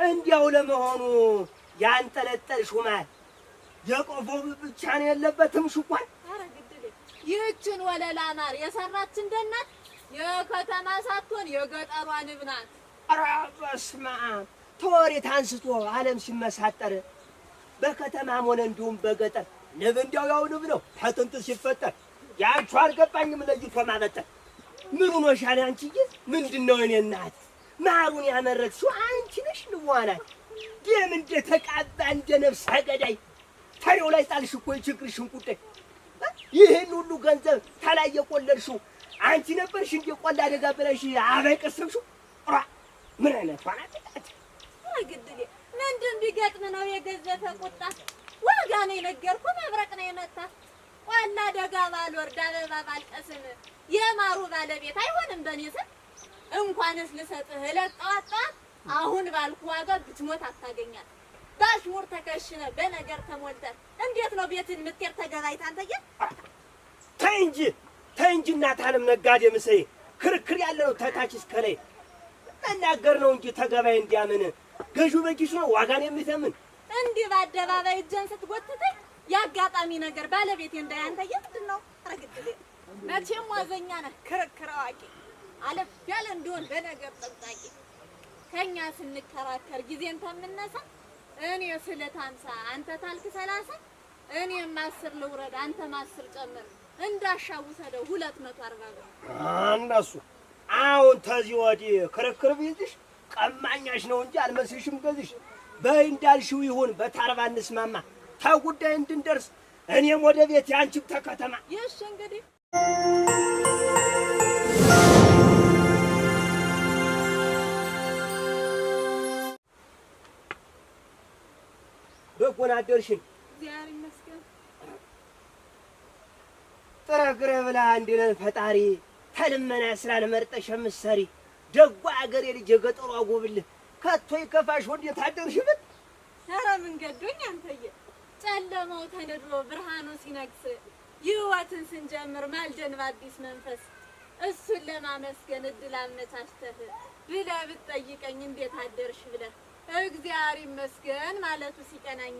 እንዲያው ለመሆኑ ያንጠለጠልሽው ማር የቆፎ ብቻ ነው ያለበትም ሽኳን? ኧረ ግድል ይህችን ወለላ ማር የሰራች እንደናት የከተማ ሳትሆን የገጠሯ ንብ ናት። ኧረ በስመ አብ! ተወሬት አንስቶ ዓለም ሲመሳጠር በከተማም ሆነ እንዲሁም በገጠር ንብ እንዲያው ያው ንብ ነው ከጥንት ሲፈጠር። ያንቺ አልገባኝም ለይቶ ማበጠር። ምን ሆነሻል አንቺዬ? ምንድን ነው የእኔ እናት? ማሩን ያመረትሽው አንቺ ነሽ ንቧ ናት? ደም እንደተቃባ እንደ ነፍሰ ገዳይ ተሬው ላይ ጣልሽ እኮ የችግርሽን ጉዳይ። ይህን ሁሉ ገንዘብ ተላይ የቆለልሽው አንቺ ነበርሽ እንደ ቆላ አደጋ ብለሽ አበቀሰብሽው። ምን አይነት ዋናት? ግድል ምንድን ቢገጥም ነው የገዘፈ ቁጣ? ዋጋ ነው የነገርኩህ፣ መብረቅ ነው የመታ። ቆላ አደጋ ባልወርድ አበባ ባልቀስም የማሩ ባለቤት አይሆንም በእኔ ስም። እንኳንስ ልሰጥህ ዕለት ጠዋት ጠዋት አሁን ባልኩ ዋጋ ብትሞት አታገኛት። ባሽሙር ተከሽነ በነገር ተሞልተ እንዴት ነው ቤትን ምትር ተገባይታ? አንተዬ ተይ እንጂ እናት ዓለም ነጋዴ ምሰይ ክርክር ያለ ነው ተታች እስከ ላይ መናገር ነው እንጂ ተገባይ እንዲያምን ገዢው በኪሱ ነው ዋጋን የሚተምን። እንዲህ በአደባባይ እጄን ስትጎትተኝ ያጋጣሚ ነገር ባለቤቴ እንዳያንተዬ ምንድን ነው? ኧረ ግድል መቼም ዋዘኛ ነህ፣ ክርክር አዋቂ አለፍ ያለ እንዲሆን በነገር ጠብጣቂ። ከኛ ስንከራከር ጊዜን ተምነሳ እኔ ስለት 50 አንተ ታልክ 30 እኔም 10 ልውረድ አንተም 10 ጨምር እንዳሻው ሰደው 240 ብር እነሱ አሁን ተዚህ ወዲህ ክርክር ቢይዝሽ ቀማኛሽ ነው እንጂ አልመስልሽም ገዝሽ። በይ እንዳልሽው ይሁን በታርባ እንስማማ ተጉዳይ እንድንደርስ እኔም ወደ ቤት ያንቺም ተከተማ። ይሽ እንግዲህ በጎን አደርሽን? እግዚአብሔር ይመስገን። ጥረግረ ብላ እንዲለን ፈጣሪ ተልመና ስላልመርጠሽ የምትሰሪ ደጓ አገሬ ልጅ የገጠሯ ጎብልህ ከቶ ይከፋሽ ወዴት አደርሽበት? ኧረ ምን ገዶኝ አንተዬ፣ ጨለማው ተነድሮ ብርሃኑ ሲነግስ ሕይወትን ስንጀምር ማልደን በአዲስ መንፈስ እሱን ለማመስገን እድል አመቻችተህ ብለህ ብትጠይቀኝ እንዴት አደርሽ ብለህ እግዚአብሔር ይመስገን ማለቱ ሲቀናኝ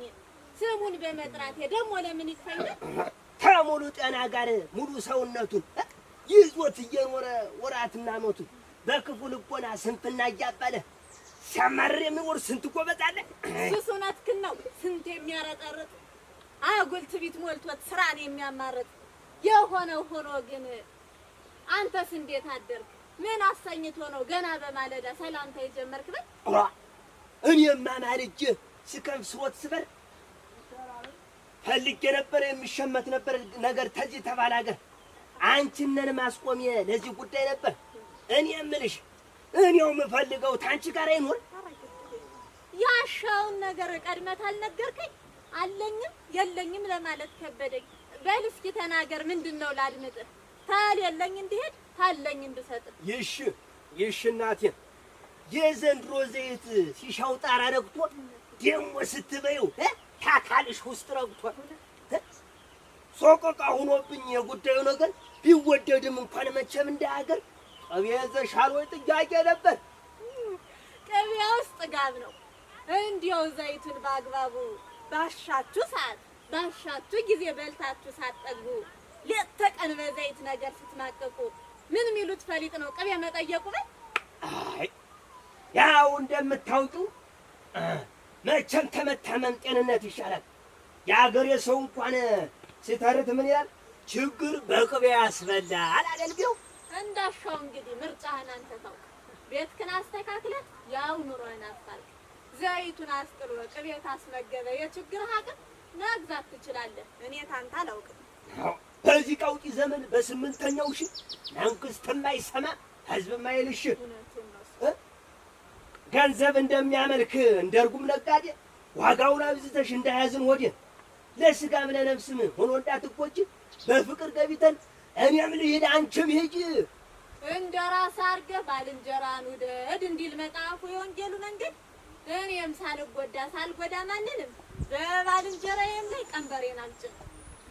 ስሙን በመጥራቴ ደግሞ ለምን ይፈኛል? ከሙሉ ጤና ጋር ሙሉ ሰውነቱን ይዞት እየኖረ ወራትና ኖቱን በክፉ ልቦና ስንፍና እያባለ ሲያማርር የሚኖር ስንት ጎበዝ አለ። እሱስ እውነትህን ነው። ስንት የሚያረጠርጥ አጉል ትዕቢት ሞልቶት ስራን የሚያማርጥ የሆነው ሆኖ ግን አንተስ እንዴት አደርክ? ምን አሰኝቶ ነው ገና በማለዳ ሰላምታ የጀመርክ? በል እኔማ ማልጄ ስከም ስሮት ስበር ፈልጌ ነበር የሚሸመት ነበር ነገር ተዚህ ተባለ አገር አንቺነን ማስቆሜ ለዚህ ጉዳይ ነበር። እኔ የምልሽ እኔው የምፈልገው ታንቺ ጋር ይኖር ያሻውን ነገር ቀድመት አልነገርከኝ አለኝም የለኝም ለማለት ከበደኝ። በል እስኪ ተናገር፣ ምንድነው ላድምጥህ? ታል የለኝ እንድሄድ ታለኝ እንድሰጥ። ይሽ እናቴ የዘንድሮ ዘይት ሲሻው ጣራ ረግቶ ደሞ ስትበዩ ታካልሽ ውስጥ ረግቶ ሶቆቃ ሆኖብኝ የጉዳዩ ነገር ቢወደድም እንኳን መቼም እንደ ሀገር ቅቤ ዘሻል ወይ ጥያቄ ነበር። ቅቤ ውስጥ ጥጋብ ነው። እንዲያው ዘይቱን በአግባቡ ባሻችሁ ሰዓት ባሻችሁ ጊዜ በልታችሁ ሳትጠግቡ ሌት ተቀን በዘይት ነገር ስትማቀቁ ምን ሚሉት ፈሊጥ ነው ቅቤ መጠየቁ? በል አይ ያው እንደምታውቁ መቼም ተመታመም ጤንነት ይሻላል። የአገሬ ሰው እንኳን ሲተርት ምን ይላል? ችግር በቅቤ ያስበላል አላልከው? እንዳሻው እንግዲህ ምርጫህን አንተ ታውቅ። ቤትክን አስተካክለህ ያው ኑሮህን አፋልቅ። ዘይቱን አስጥሎ ቅቤ ታስመገበ የችግር ሀገር መግዛት ትችላለህ። እኔ ታንታ አላውቅም። በዚህ ቀውጢ ዘመን በስምንተኛው ሺህ መንግስት የማይሰማ ህዝብ የማይልሽ ገንዘብ እንደሚያመልክ እንደርጉም ነጋዴ ዋጋውን አብዝተሽ እንዳያዝን ወዴ ለስጋም ለነፍስም ሆኖ እንዳትቆጭ በፍቅር ገቢተን እኔም ልሂድ አንቺም ሂጂ እንደ ራስ አድርገህ ባልንጀራን ውደድ እንዲል መጽሐፉ የወንጌሉ መንገድ። እኔም ሳልጎዳ ማንንም በባልንጀራዬም ላይ ቀንበሬን አልጭን።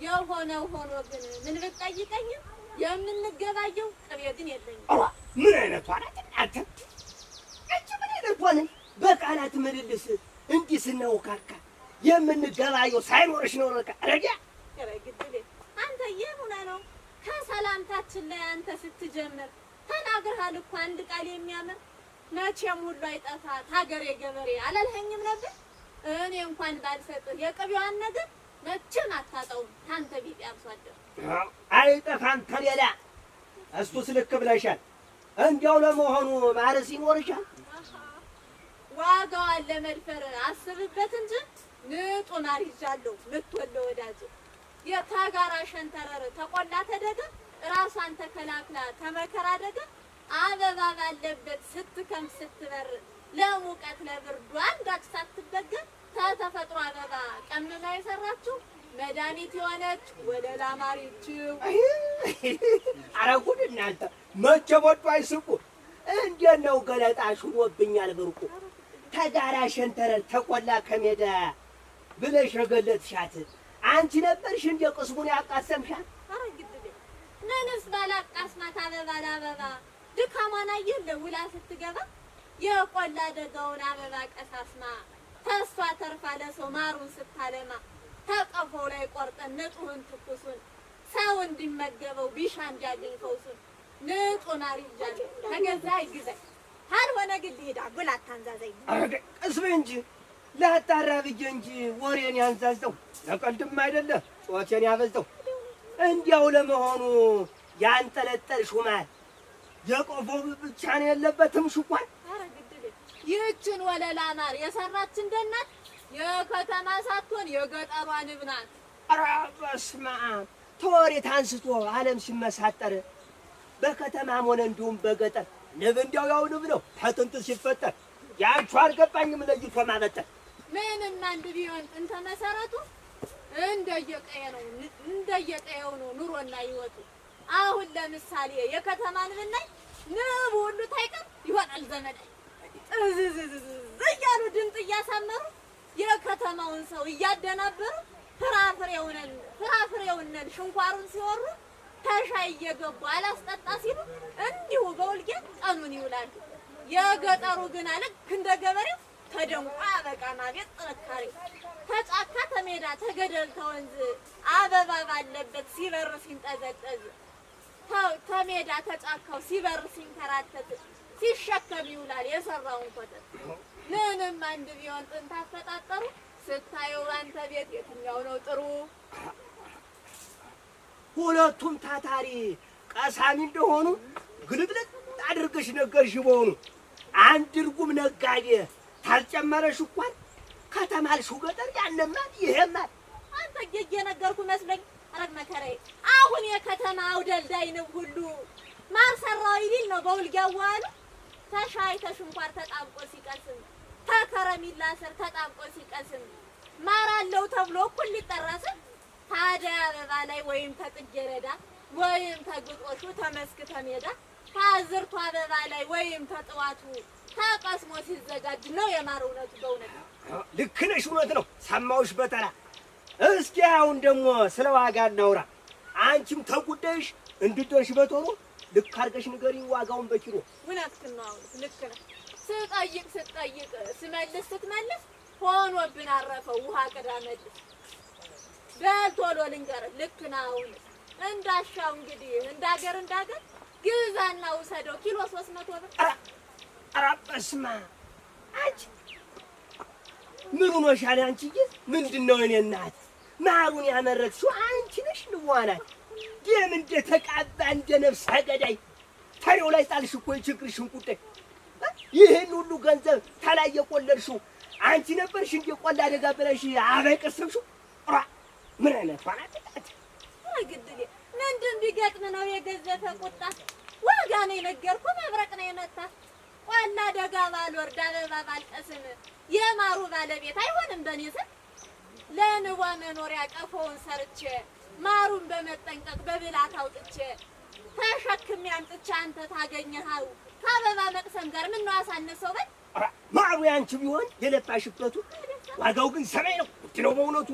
የሆነው ሆኖ ግን ምን ብትጠይቀኝም የምንገባየው ቅቤ ግን የለኝም። ምን አይነቷ ናት እናንተ? አንቺ ምን አይነቷ ነሽ? በቃላት ምልልስ እንዲህ ስናውካካ የምንገባየው ሳይኖርሽ ነው። በቃ ረጋ ረግድል አንተ የሙና ነው ከሰላምታችን ላይ አንተ ስትጀምር ተናግረሃል እኮ አንድ ቃል የሚያምር መቼም ሁሉ አይጠፋ ታገሬ ገበሬ አላልኸኝም ነበር? እኔ እንኳን ባልሰጥህ የቅቤዋን ነገር መቼም አታጣውም። ታንተ ቢጤ አርሶ አደር አይጠፋም ተሌላ እሱስ ልክ ብለሻል። እንዲያው ለመሆኑ ማረስ ይኖርሻል? ዋጋዋን ለመድፈር አስብበት እንጂ ንጡ ማር ይዣለሁ ምትወለው ወዳጅ የተጋራ ሸንተረር ተቆላ ተደገ ራሷን ተከላክላ ተመከራ ደገ አበባ ባለበት ስትከም ስትበር ለሙቀት ለብርዱ አንዳች ሳትበገር ተተፈጥሮ አበባ ቀምማ የሰራችው መድኃኒት የሆነች ወለላ ማሪችው። ኧረ ጉድ እናንተ መቼ ወጡ አይስቁ። እንዴት ነው ገለጣሽ ሆኖብኛል ብርቁ። ተጋራ ሸንተረር ተቆላ ከሜዳ ብለሽ የገለጥሻት አንቺ ነበርሽ እንደ ቅስሙን ያቃሰምሻት? ኧረ ግድል ምንስ ባላቃስማት አበባ ለአበባ ድካሟን አየለ ውላ ስትገባ የቆላ ደጋውን አበባ ቀሳስማ ተስፋ ተርፋ ለሰው ማሩን ስታለማ ተቀፎው ላይ ቆርጠን ንጡህን ትኩሱን ሰው እንዲመገበው ቢሻ እንዲያገኝ ፈውሱን ንጡን አሪጃለሁ ተገዛ ይግዛኝ ካልሆነ ግን ልሄድ አጉል አታንዛዘኝ። ቅስም እንጂ ላጣራ ብዬ እንጂ ወሬን ያንዛዘው ለቀልድም አይደለ ጾቴን ያበዛው። እንዲያው ለመሆኑ ያንጠለጠልሽው ማር የቆፎ ብቻ ነው የለበትም ሽኳን? ኧረ ግድል ይህችን ወለላ ማር የሰራች እንደናት የከተማ ሳትሆን የገጠሯ ንብ ናት። ኧረ በስመ አብ ተወሬት አንስቶ ዓለም ሲመሳጠር በከተማም ሆነ እንዲሁም በገጠር ንብ እንዲያው ያው ንብ ነው ከጥንት ሲፈጠር። ያንቺ አልገባኝም ለይቶ ማበጠር። ምንም አንድ ቢሆን ጥንተ መሰረቱ እንደየቀየው ነው ኑሮና ህይወቱ። አሁን ለምሳሌ የከተማን ብናይ ንብ ሁሉ ታይቀር ይሆናል ዘመድ እዝዝዝ እያሉ ድምፅ እያሳመሩ የከተማውን ሰው እያደናበሩ ፍራፍሬውንን ሽንኳሩን ሲወሩ ተሻይ እየገቡ አላስጠጣ ሲሉ እንዲሁ በውልጌት ቀኑን ይውላሉ። የገጠሩ ግን ልክ እንደ ገበሬው ተደንቋ በቃ ማቤት ጥንካሬ ተጫካ ተሜዳ ተገደል ተወንዝ አበባ ባለበት ሲበር ሲንጠዘጠዝ ተሜዳ ተጫካው ሲበር ሲንከራተት ሲሸከም ይውላል የሰራውን ኮተት። ምንም አንድ ቢሆን ጥንት አፈጣጠሩ ስታየው አንተ ቤት የትኛው ነው ጥሩ? ሁለቱም ታታሪ ቀሳሚ እንደሆኑ ግልጥልጥ አድርገሽ ነገርሽ በሆኑ አንድ እርጉም ነጋዴ ታልጨመረሽ እንኳን ከተማልሽው ገጠር ያነማል ይሄማል። አንተ እየነገርኩ መስለኝ አረግ መከራዬ። አሁን የከተማ አውደልዳይ ንብ ሁሉ ማር ሰራው ይል ነው በውልጊያው ዋሉ ተሻይ ተሽንኳር ተጣብቆ ሲቀስም ተከረሚላ ስር ተጣብቆ ሲቀስም ማር አለው ተብሎ እኩል ሊጠራስ ታዲያ አበባ ላይ ወይም ተጥጌረዳ ወይም ተግጦሹ ተመስክ ተሜዳ ታዝርቱ አበባ ላይ ወይም ተጥዋቱ ተቀስሞ ሲዘጋጅ ነው የማር እውነቱ። በእውነት ልክ ነሽ፣ እውነት ነው። ሰማሁሽ በተራ። እስኪ አሁን ደግሞ ስለ ዋጋ እናውራ። አንቺም ተጉዳይሽ እንድትደርሽ በቶሎ ልክ አድርገሽ ንገሪኝ ዋጋውን በኪሎ። እውነትህን ነው። አሁን ልክ ነው። ስጠይቅ ስመልስ ስትመልስ ሆኖብን አረፈው ውሃ ቅዳ መልስ። በል ቶሎ ልንገርህ። ልክ ነው። አሁን እንዳሻው እንግዲህ እንዳገር ግዛና ውሰደው ኪሎ 300 ብር። ኧረ በስመ አብ አንቺ ምን ሆነሻል? አንቺዬ ምንድን ነው? እኔ እናት ማሩን ያመረትሽው አንቺ ነሽ? ልዋናት ደም እንደተቃባ እንደ ነፍሰ ገዳይ ተሬው ላይ ጣልሽ እኮ የችግርሽን ጉዳይ። ይህን ሁሉ ገንዘብ ተላይ የቆለልሽው አንቺ ነበርሽ እንደ ቆላ አደጋ ብለሽ አበቀሰብሽው። ምን አይነት ዋናት ግድል ምንድን ቢገጥም ነው የገዘፈ ቁጣ? ዋጋ ነው የነገርኩህ፣ መብረቅ ነው የመታ። ቆላ አደጋ ባልወርድ አበባ ባልቀስም የማሩ ባለቤት አይሆንም በኔ ስም። ለንቧ መኖሪያ ቀፎውን ሰርቼ ማሩን በመጠንቀቅ በብላት አውጥቼ ተሸክሜ አምጥቼ አንተ ታገኘኸው ከአበባ መቅሰም ጋር ምን ነው አሳነሰው? በል ማሩ ያንቺ ቢሆን የለፋሽበቱ ዋጋው ግን ሰማይ ነው ነው በእውነቱ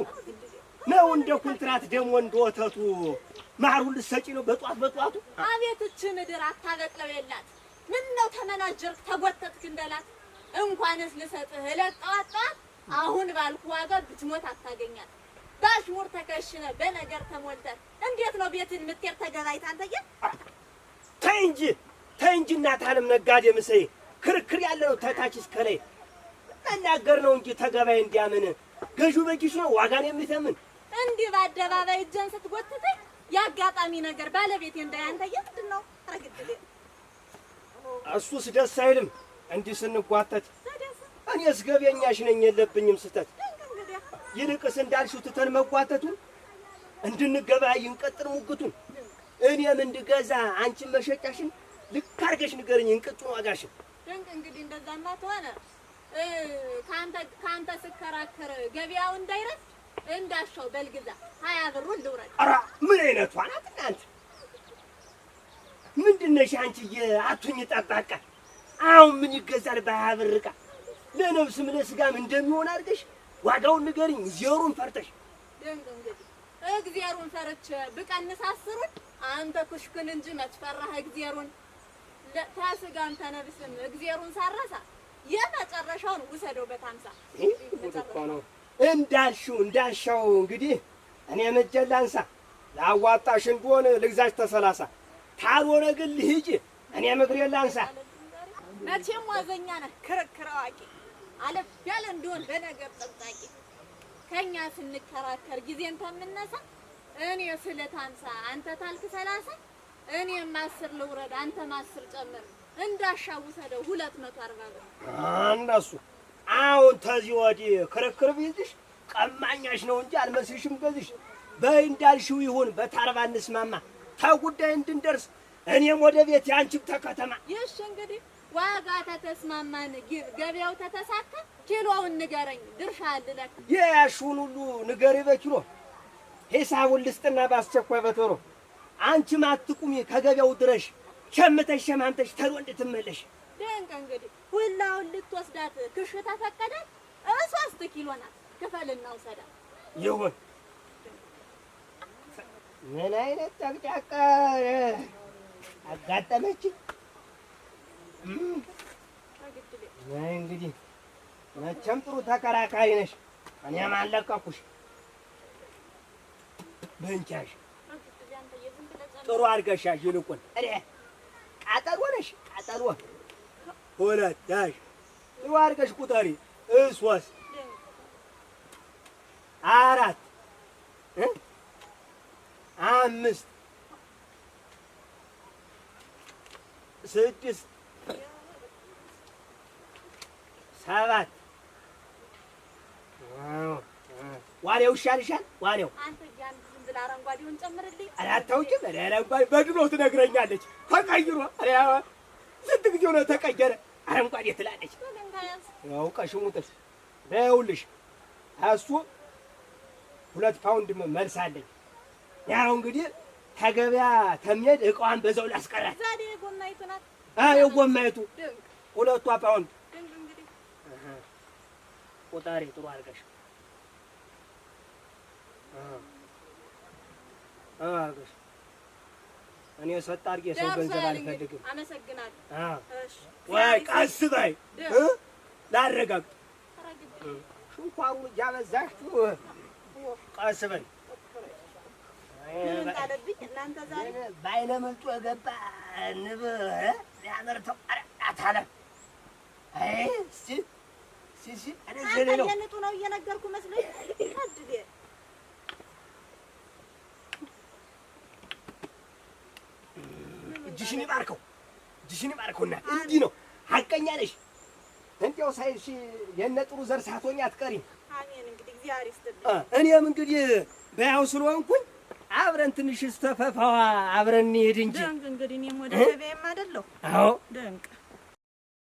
ነው። እንደ ኩንትራት ደግሞ እንደ ወተቱ ማሩን ልትሰጪ ነው በጧቱ። አቤት እች ምድር አታበቅለው የላት። ምን ነው ተመናጀርክ ተጎተትክ እንደላት። እንኳንስ ልሰጥህ ዕለት ጠዋት ጠዋት አሁን ባልኩ ዋጋ ብትሞት አታገኛት። ባሽሙር ተከሽነ በነገር ተሞልተህ እንዴት ነው ቤትን ምትር ተገባይታ አንተዬ? ተይ እንጂ እናት ዓለም ነጋዴ ምሰይ ክርክር ያለ ነው ተታች እስከ ላይ መናገር ነው እንጂ ተገባይ እንዲያምን ገዢው በኪሱ ነው ዋጋን የሚተምን እንዲህ በአደባባይ እጄን ስትጎትተኝ ያጋጣሚ ነገር ባለቤቴ እንዳያንተዬ ምንድን ነው አረግድል? እሱስ ደስ አይልም እንዲህ ስንጓተት። እኔስ ገበኛሽ ነኝ የለብኝም ስተት። ይልቅስ እንዳልሽው ትተን መጓተቱን እንድንገበያይ እንቀጥል ሙግቱን። እኔም እንድገዛ አንቺን መሸጫሽን ልክ አድርገሽ ንገረኝ እንቅጩን ዋጋሽን። ድንቅ እንግዲህ እንደዛማ ተሆነ ከአንተ ስከራከር ገበያው እንዳይረስ እንዳሻው በልግዛ 20 ብሩን ልውረድ። ኧረ ምን አይነቷ ናት እናንተ? ምንድን ነሽ አንቺዬ? አቱኝ ጠባቃ አሁን ምን ይገዛል በ20 ብር ዕቃ? ለነፍስም ለስጋም እንደሚሆን አድርገሽ ዋጋውን ንገሪኝ ዜሩን ፈርተሽ። ድንቅ እንግዲህ እግዚአብሔርን ፈርቼ ብቀንስ 10ሩን አንተ ኩሽክን እንጂ መትፈራህ እግዚአብሔርን ተስጋም ተነብስም እግዚአብሔርን ሳረሳ የመጨረሻውን ውሰደው በታምሳ እኮ ነው እንዳልሽው እንግዲህ እኔ መጀል ላንሳ ላዋጣሽ እንደሆነ ልግዛሽ ተሰላሳ ታልሆነ ግን ልሂጂ እኔ ምግሬን ላንሳ። መቼም ዋዘኛ ነህ ክርክር አዋቂ አለፍ ያለ እንደሆን በነገር ጠብጣቂ ከኛ ስንከራከር ጊዜን ተምነሳ እኔ ስለታንሳ አንተ ታልክ 30 እኔም 10 ልውረድ አንተም 10 ጨምር እንዳሻውሰደው 240 ብር እነሱ አሁን ተዚህ ወዲህ ክርክር ቢይዝሽ ቀማኛሽ ነው እንጂ አልመስልሽም ገዝሽ። በይ እንዳልሽው ይሁን በታርባ እንስማማ ተጉዳይ እንድንደርስ እኔም ወደ ቤት ያንቺም ተከተማ። ይሽ እንግዲህ ዋጋ ተተስማማን ገበያው ተተሳካ ኪሎውን ንገረኝ ድርሻ አልለክ የያሹን ሁሉ ንገሪ በኪሎ ሂሳቡን ልስጥና ባስቸኳይ በቶሎ አንቺም አትቁሚ ከገበያው ድረሽ ሸምተሽ ሸማምተሽ ተሎ እንድትመለሽ። ድንቅ እንግዲህ ሁላውን ልትወስዳት ክሽ ተፈቀዳት 3 ኪሎ ናት ክፈልና ውሰዳት። ይሁን ምን አይነት ጨቅጫቃ አጋጠመች? እንግዲህ መቼም ጥሩ ተከራካሪ ነሽ። እኔም አለቀኩሽ። በእንቻሽ ጥሩ አድርገሻሽ። ይልቁን ቃጠሎ ነሽ ቃጠሎ ሁለት ያሽ ጥሩ አድርገሽ ቁጠሪ 3 4 5 6 7 ዋሬው ይሻልሻል። ዋሬው አንተ ያን ዝም ብለህ አረንጓዴውን ጨምርልኝ። አላታውቂም? አረንጓዴ በድሮ ትነግረኛለች ተቀይሮ። ስንት ጊዜ ሆነ ተቀየረ አረንጓዴ ትላለች። አውቀሽ ሙጥሽ ይኸውልሽ እሱ 2 ፓውንድ መልስ አለኝ። ያው እንግዲህ ከገበያ ተምሄድ እቃዋን በዛው ላስቀራት። ዛሬ የጎማይቱ ናት። የጎማይቱ 2 ፓውንድ ቆጣሪ ጥሩ አድርገሽ አድርገሽ እኔ ሰጥ አድርጌ ሰው ገንዘብ አልፈልግም። አመሰግናለሁ። እሺ ወይ ቀስ በይ ላረጋግጥ። ሽንኳሩን እያበዛሽው ቀስ በይ። ምን ታለብኝ እናንተ ዛሬ ባይነ መልጦ የገባ ንብ ያመርተው አታለ አይ ሲሲ አደዘለ ነው የነጡ ነው እየነገርኩ መስሎኝ አድጌ እጅሽን ይባርከውና እንዲህ ነው ሐቀኛ ነሽ። እንዴው ሳይሽ የነጥሩ ዘር ሳቶኝ አትቀሪም። አሜን። እንግዲህ እግዚአብሔር ይስጥልኝ። እኔም እንግዲህ በያው ስለሆንኩኝ አብረን ትንሽ ስተፈፋዋ አብረን እንሂድ እንጂ እንግዲህ እኔም ወደ ገበያም አይደለሁ። አዎ ደንቅ